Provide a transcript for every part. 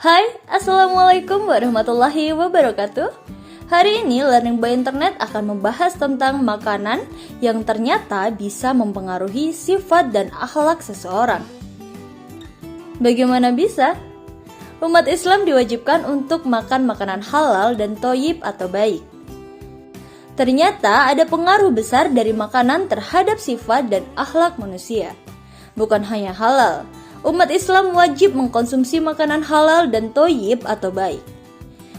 Hai, Assalamualaikum warahmatullahi wabarakatuh. Hari ini Learning by Internet akan membahas tentang makanan yang ternyata bisa mempengaruhi sifat dan akhlak seseorang. Bagaimana bisa? Umat Islam diwajibkan untuk makan makanan halal dan thoyyib atau baik. Ternyata ada pengaruh besar dari makanan terhadap sifat dan akhlak manusia. Bukan hanya halal, umat Islam wajib mengkonsumsi makanan halal dan thoyyib atau baik.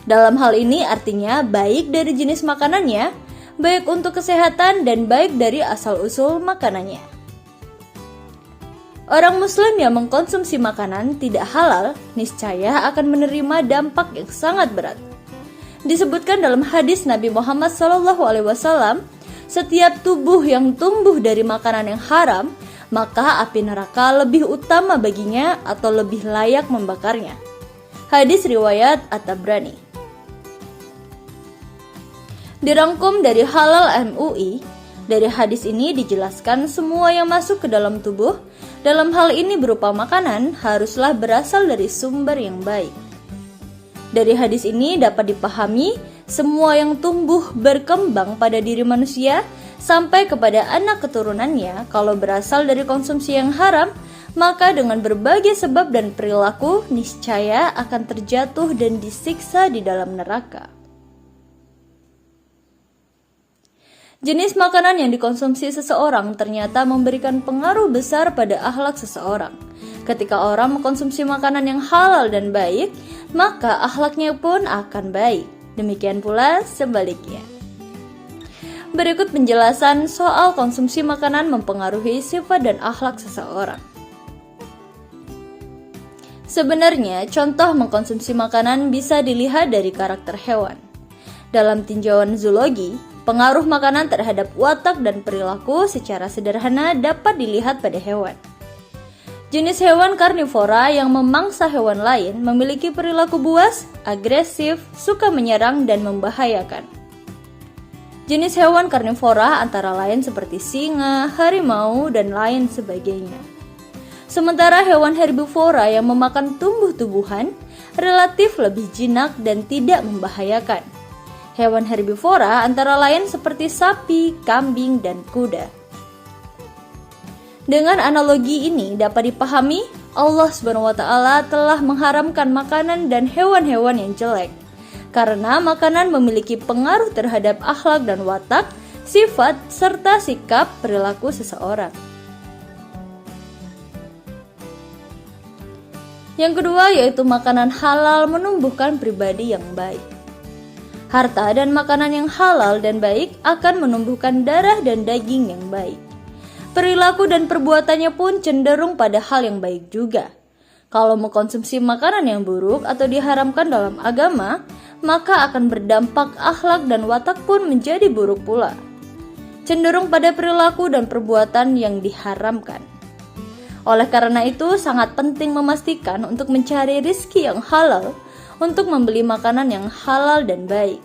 Dalam hal ini artinya baik dari jenis makanannya, baik untuk kesehatan dan baik dari asal-usul makanannya. Orang muslim yang mengkonsumsi makanan tidak halal niscaya akan menerima dampak yang sangat berat. Disebutkan dalam hadis Nabi Muhammad SAW, setiap tubuh yang tumbuh dari makanan yang haram, maka api neraka lebih utama baginya atau lebih layak membakarnya. Hadis riwayat At-Tabrani. Dirangkum dari Halal MUI, dari hadis ini dijelaskan semua yang masuk ke dalam tubuh, dalam hal ini berupa makanan, haruslah berasal dari sumber yang baik. Dari hadis ini dapat dipahami, semua yang tumbuh berkembang pada diri manusia, sampai kepada anak keturunannya, kalau berasal dari konsumsi yang haram, maka dengan berbagai sebab dan perilaku, niscaya akan terjatuh dan disiksa di dalam neraka. Jenis makanan yang dikonsumsi seseorang ternyata memberikan pengaruh besar pada akhlak seseorang. Ketika orang mengkonsumsi makanan yang halal dan baik, maka akhlaknya pun akan baik. Demikian pula sebaliknya. Berikut penjelasan soal konsumsi makanan mempengaruhi sifat dan akhlak seseorang. Sebenarnya, contoh mengkonsumsi makanan bisa dilihat dari karakter hewan. Dalam tinjauan zoologi, pengaruh makanan terhadap watak dan perilaku secara sederhana dapat dilihat pada hewan. Jenis hewan karnivora yang memangsa hewan lain memiliki perilaku buas, agresif, suka menyerang, dan membahayakan. Jenis hewan karnivora antara lain seperti singa, harimau, dan lain sebagainya. Sementara hewan herbivora yang memakan tumbuh-tumbuhan relatif lebih jinak dan tidak membahayakan. Hewan herbivora antara lain seperti sapi, kambing, dan kuda. Dengan analogi ini dapat dipahami, Allah SWT telah mengharamkan makanan dan hewan-hewan yang jelek, karena makanan memiliki pengaruh terhadap akhlak dan watak, sifat, serta sikap perilaku seseorang. Yang kedua yaitu makanan halal menumbuhkan pribadi yang baik. Harta dan makanan yang halal dan baik akan menumbuhkan darah dan daging yang baik. Perilaku dan perbuatannya pun cenderung pada hal yang baik juga. Kalau mengkonsumsi makanan yang buruk atau diharamkan dalam agama, maka akan berdampak akhlak dan watak pun menjadi buruk pula. Cenderung pada perilaku dan perbuatan yang diharamkan. Oleh karena itu, sangat penting memastikan untuk mencari rezeki yang halal, untuk membeli makanan yang halal dan baik.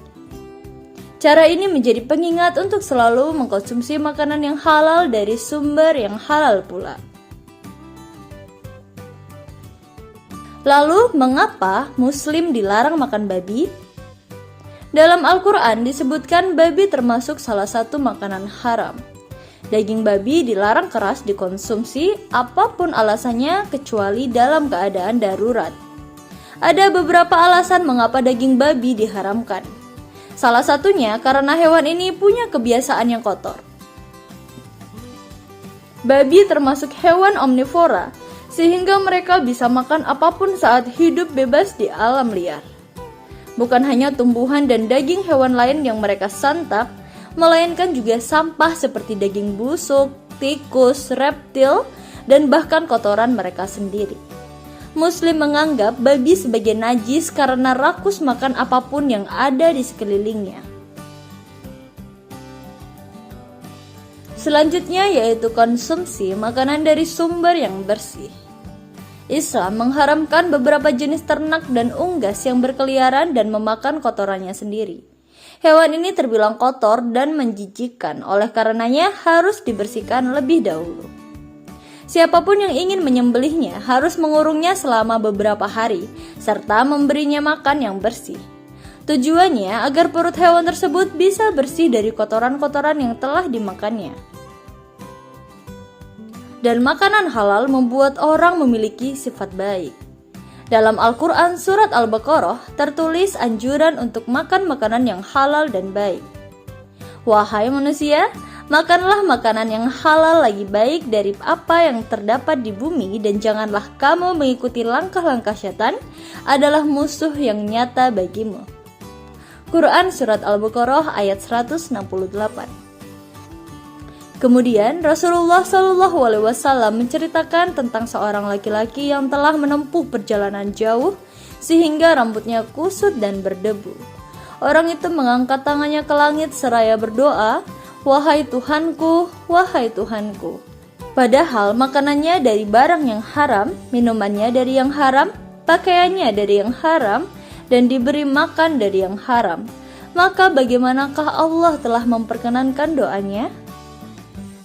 Cara ini menjadi pengingat untuk selalu mengkonsumsi makanan yang halal dari sumber yang halal pula. Lalu, mengapa Muslim dilarang makan babi? Dalam Al-Quran disebutkan babi termasuk salah satu makanan haram. Daging babi dilarang keras dikonsumsi apapun alasannya kecuali dalam keadaan darurat. Ada beberapa alasan mengapa daging babi diharamkan. Salah satunya karena hewan ini punya kebiasaan yang kotor. Babi termasuk hewan omnivora, sehingga mereka bisa makan apapun saat hidup bebas di alam liar. Bukan hanya tumbuhan dan daging hewan lain yang mereka santap, melainkan juga sampah seperti daging busuk, tikus, reptil, dan bahkan kotoran mereka sendiri. Muslim menganggap babi sebagai najis karena rakus makan apapun yang ada di sekelilingnya. Selanjutnya yaitu konsumsi makanan dari sumber yang bersih. Islam mengharamkan beberapa jenis ternak dan unggas yang berkeliaran dan memakan kotorannya sendiri. Hewan ini terbilang kotor dan menjijikkan, oleh karenanya harus dibersihkan lebih dahulu. Siapapun yang ingin menyembelihnya harus mengurungnya selama beberapa hari, serta memberinya makan yang bersih. Tujuannya agar perut hewan tersebut bisa bersih dari kotoran-kotoran yang telah dimakannya. Dan makanan halal membuat orang memiliki sifat baik. Dalam Al-Quran Surat Al-Baqarah tertulis anjuran untuk makan makanan yang halal dan baik. Wahai manusia, makanlah makanan yang halal lagi baik dari apa yang terdapat di bumi, dan janganlah kamu mengikuti langkah-langkah syaitan, adalah musuh yang nyata bagimu. Quran Surat Al-Baqarah ayat 168. Kemudian Rasulullah SAW menceritakan tentang seorang laki-laki yang telah menempuh perjalanan jauh sehingga rambutnya kusut dan berdebu. Orang itu mengangkat tangannya ke langit seraya berdoa, "Wahai Tuhanku, wahai Tuhanku." Padahal makanannya dari barang yang haram, minumannya dari yang haram, pakaiannya dari yang haram, dan diberi makan dari yang haram. Maka bagaimanakah Allah telah memperkenankan doanya?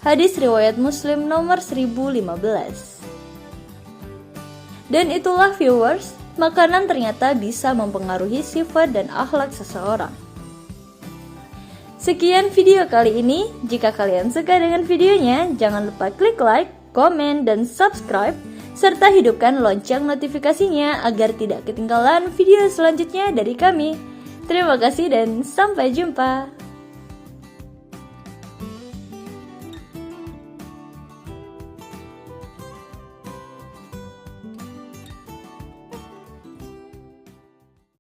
Hadis riwayat Muslim nomor 1015. Dan itulah viewers, makanan ternyata bisa mempengaruhi sifat dan akhlak seseorang. Sekian video kali ini. Jika kalian suka dengan videonya, jangan lupa klik like, komen, dan subscribe, serta hidupkan lonceng notifikasinya agar tidak ketinggalan video selanjutnya dari kami. Terima kasih dan sampai jumpa.